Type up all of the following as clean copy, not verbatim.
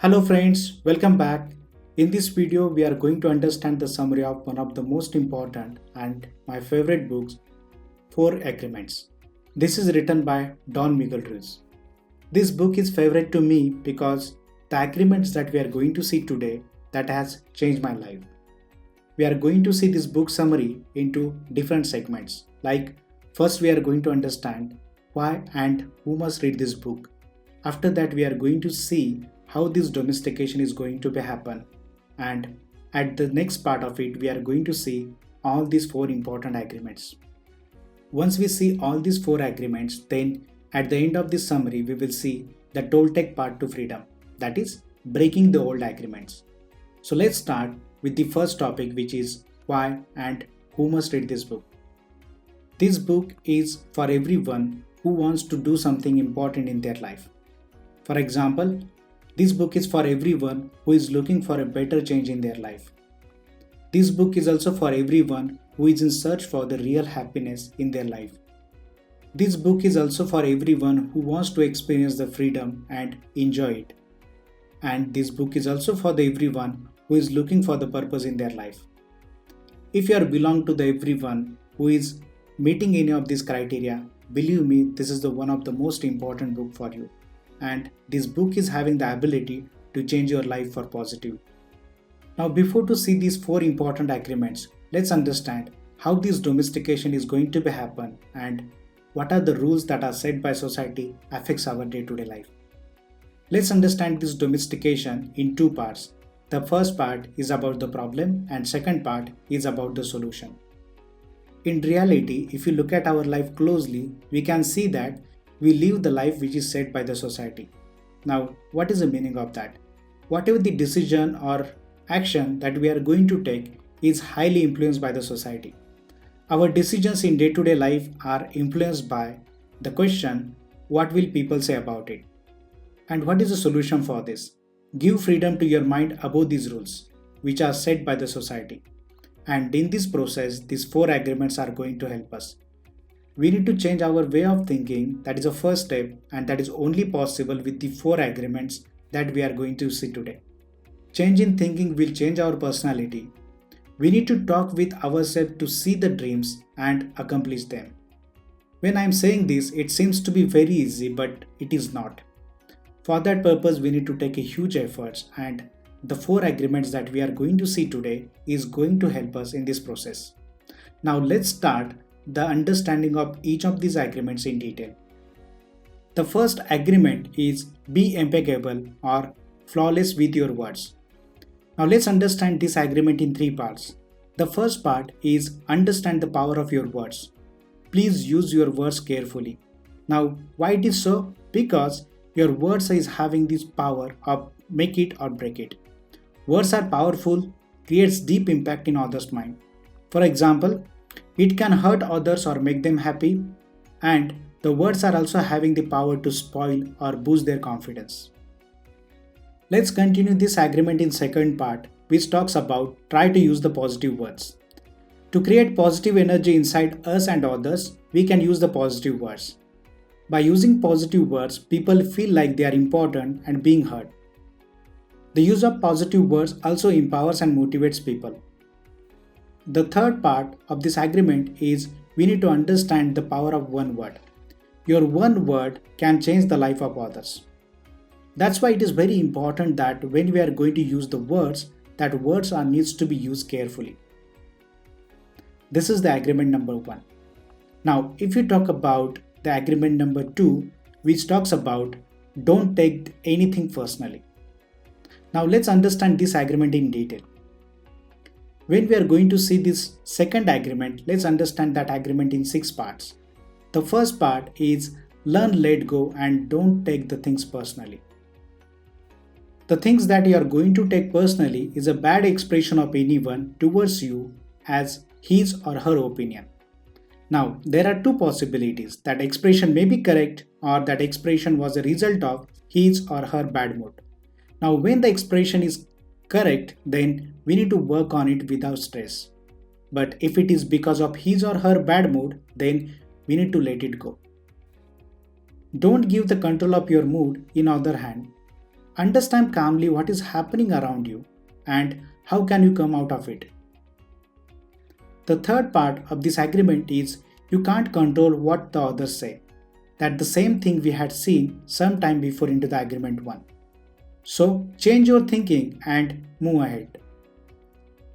Hello friends, welcome back. In this video, we are going to understand the summary of one of the most important and my favorite books, Four Agreements. This is written by Don Miguel Ruiz. This book is favorite to me because the agreements that we are going to see today that has changed my life. We are going to see this book summary into different segments. Like first we are going to understand why and who must read this book. After that we are going to see how this domestication is going to be happen, and at the next part of it we are going to see all these four important agreements. Once we see all these four agreements, then at the end of this summary we will see the Toltec path to freedom, that is breaking the old agreements. So let's start with the first topic, which is why and who must read this book. This book is for everyone who wants to do something important in their life. For example, this book is for everyone who is looking for a better change in their life. This book is also for everyone who is in search for the real happiness in their life. This book is also for everyone who wants to experience the freedom and enjoy it. And this book is also for the everyone who is looking for the purpose in their life. If you are belong to the everyone who is meeting any of these criteria, believe me, this is the one of the most important book for you. And this book is having the ability to change your life for positive. Now before to see these four important agreements, let's understand how this domestication is going to be happen and what are the rules that are set by society affects our day-to-day life. Let's understand this domestication in two parts. The first part is about the problem and second part is about the solution. In reality, if you look at our life closely, we can see that we live the life which is set by the society. Now, what is the meaning of that? Whatever the decision or action that we are going to take is highly influenced by the society. Our decisions in day-to-day life are influenced by the question, what will people say about it? And what is the solution for this? Give freedom to your mind above these rules, which are set by the society. And in this process, these four agreements are going to help us. We need to change our way of thinking. That is the first step, and that is only possible with the four agreements that we are going to see today. Change in thinking will change our personality. We need to talk with ourselves to see the dreams and accomplish them. When I am saying this, it seems to be very easy, but it is not. For that purpose, we need to take a huge efforts, and the four agreements that we are going to see today is going to help us in this process. Now let's start the understanding of each of these agreements in detail. The first agreement is be impeccable or flawless with your words. Now let's understand this agreement in three parts. The first part is understand the power of your words. Please use your words carefully. Now why it is so? Because your words is having this power of make it or break it. Words are powerful, creates deep impact in others' mind. For example, it can hurt others or make them happy, and the words are also having the power to spoil or boost their confidence. Let's continue this agreement in second part, which talks about try to use the positive words. To create positive energy inside us and others, we can use the positive words. By using positive words, people feel like they are important and being heard. The use of positive words also empowers and motivates people. The third part of this agreement is we need to understand the power of one word. Your one word can change the life of others. That's why it is very important that when we are going to use the words, that words are needs to be used carefully. This is the agreement number 1. Now, if you talk about the agreement number 2, which talks about don't take anything personally. Now let's understand this agreement in detail. When we are going to see this second agreement, let's understand that agreement in 6 parts. The first part is learn, let go, and don't take the things personally. The things that you are going to take personally is a bad expression of anyone towards you as his or her opinion. Now, there are two possibilities. That expression may be correct or that expression was a result of his or her bad mood. Now, when the expression is correct, then we need to work on it without stress. But if it is because of his or her bad mood, then we need to let it go. Don't give the control of your mood in other hand. Understand calmly what is happening around you and how can you come out of it. The third part of this agreement is you can't control what the others say. That the same thing we had seen some time before into the agreement 1. So change your thinking and move ahead.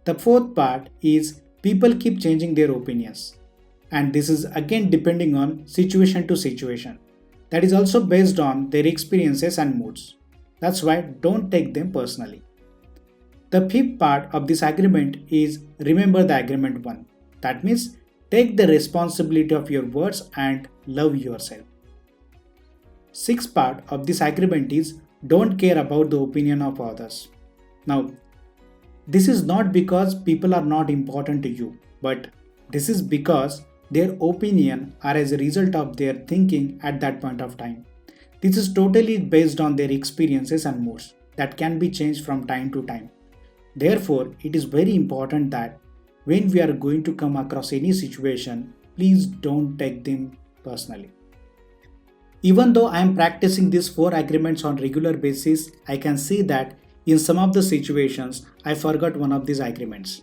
The fourth part is people keep changing their opinions. And this is again depending on situation to situation. That is also based on their experiences and moods. That's why don't take them personally. The fifth part of this agreement is remember the agreement 1. That means take the responsibility of your words and love yourself. Sixth part of this agreement is don't care about the opinion of others. Now, this is not because people are not important to you, but this is because their opinion are as a result of their thinking at that point of time. This is totally based on their experiences and moods that can be changed from time to time. Therefore, it is very important that when we are going to come across any situation, please don't take them personally. Even though I am practicing these 4 agreements on regular basis, I can see that in some of the situations I forgot one of these agreements.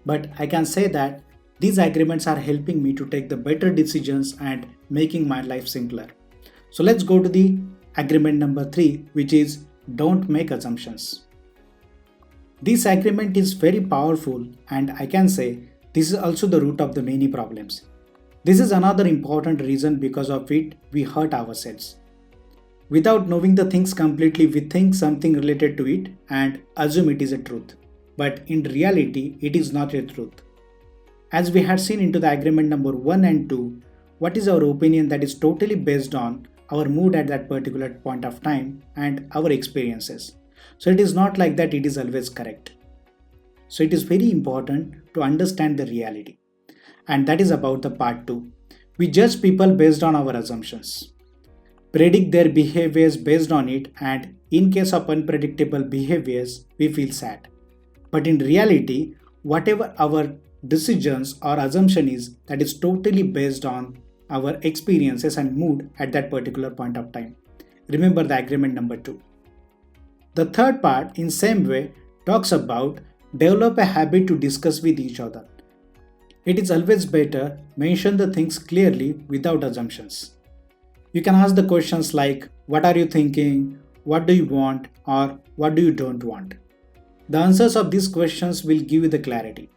But I can say that these agreements are helping me to take the better decisions and making my life simpler. So let's go to the agreement number 3, which is don't make assumptions. This agreement is very powerful and I can say this is also the root of the many problems. This is another important reason because of it we hurt ourselves. Without knowing the things completely, we think something related to it and assume it is a truth. But in reality, it is not a truth. As we had seen into the agreement number 1 and 2, what is our opinion that is totally based on our mood at that particular point of time and our experiences. So it is not like that it is always correct. So it is very important to understand the reality. And that is about the part 2. We judge people based on our assumptions, predict their behaviors based on it, and in case of unpredictable behaviors, we feel sad. But in reality, whatever our decisions or assumption is, that is totally based on our experiences and mood at that particular point of time. Remember the agreement number 2. The third part, in same way, talks about develop a habit to discuss with each other. It is always better mention the things clearly without assumptions. You can ask the questions like what are you thinking, what do you want, or what do you don't want. The answers of these questions will give you the clarity.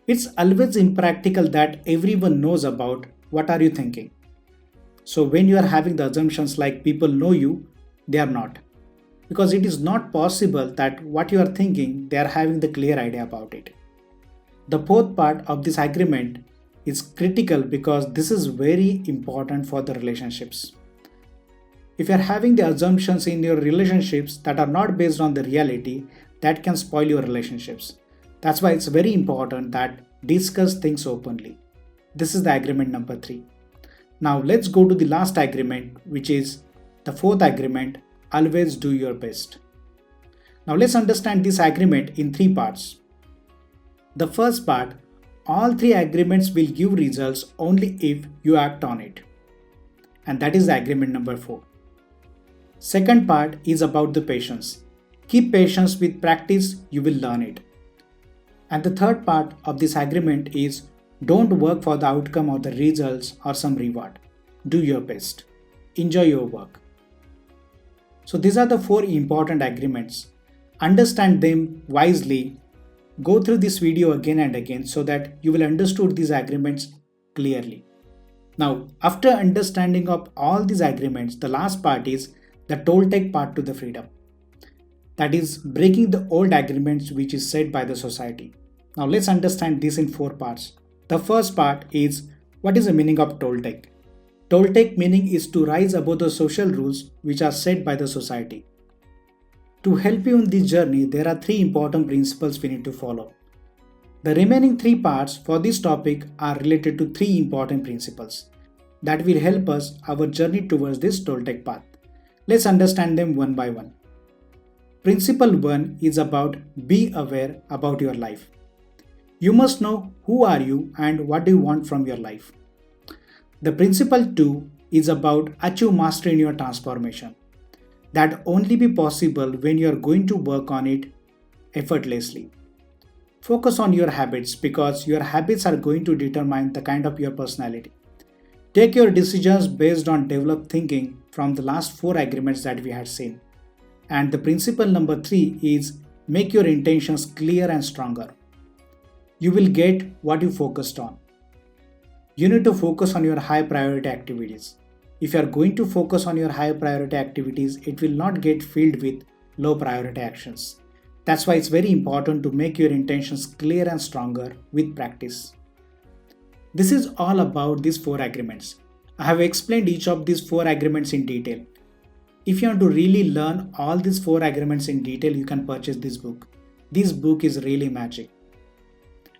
It's always impractical that everyone knows about what are you thinking. So when you are having the assumptions like people know you, they are not. Because it is not possible that what you are thinking, they are having the clear idea about it. The fourth part of this agreement is critical because this is very important for the relationships. If you are having the assumptions in your relationships that are not based on the reality, that can spoil your relationships. That's why it's very important that discuss things openly. This is the agreement number 3. Now let's go to the last agreement, which is the fourth agreement, always do your best. Now let's understand this agreement in 3 parts. The first part, all 3 agreements will give results only if you act on it. And that is the agreement number 4. Second part is about the patience. Keep patience, with practice you will learn it. And the third part of this agreement is don't work for the outcome or the results or some reward. Do your best. Enjoy your work. So these are the 4 important agreements. Understand them wisely. Go through this video again and again so that you will understand these agreements clearly. Now, after understanding of all these agreements, the last part is the Toltec path to the freedom. That is breaking the old agreements which is set by the society. Now let's understand this in 4 parts. The first part is what is the meaning of Toltec. Toltec meaning is to rise above the social rules which are set by the society. To help you in this journey, there are 3 important principles we need to follow. The remaining 3 parts for this topic are related to 3 important principles that will help us our journey towards this Toltec path. Let's understand them one by one. Principle 1 is about be aware about your life. You must know who are you and what do you want from your life. The principle 2 is about achieve mastery in your transformation. That only be possible when you are going to work on it effortlessly. Focus on your habits because your habits are going to determine the kind of your personality. Take your decisions based on developed thinking from the last 4 agreements that we had seen. And the principle number 3 is make your intentions clear and stronger. You will get what you focused on. You need to focus on your high priority activities. If you are going to focus on your high priority activities, it will not get filled with low priority actions. That's why it's very important to make your intentions clear and stronger with practice. This is all about these 4 agreements. I have explained each of these 4 agreements in detail. If you want to really learn all these 4 agreements in detail, you can purchase this book. This book is really magic.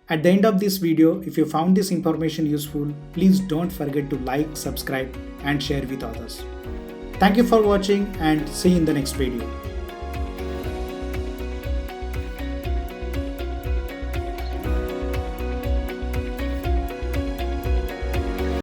At the end of this video, if you found this information useful, please don't forget to like, subscribe and share with others. Thank you for watching and see you in the next video.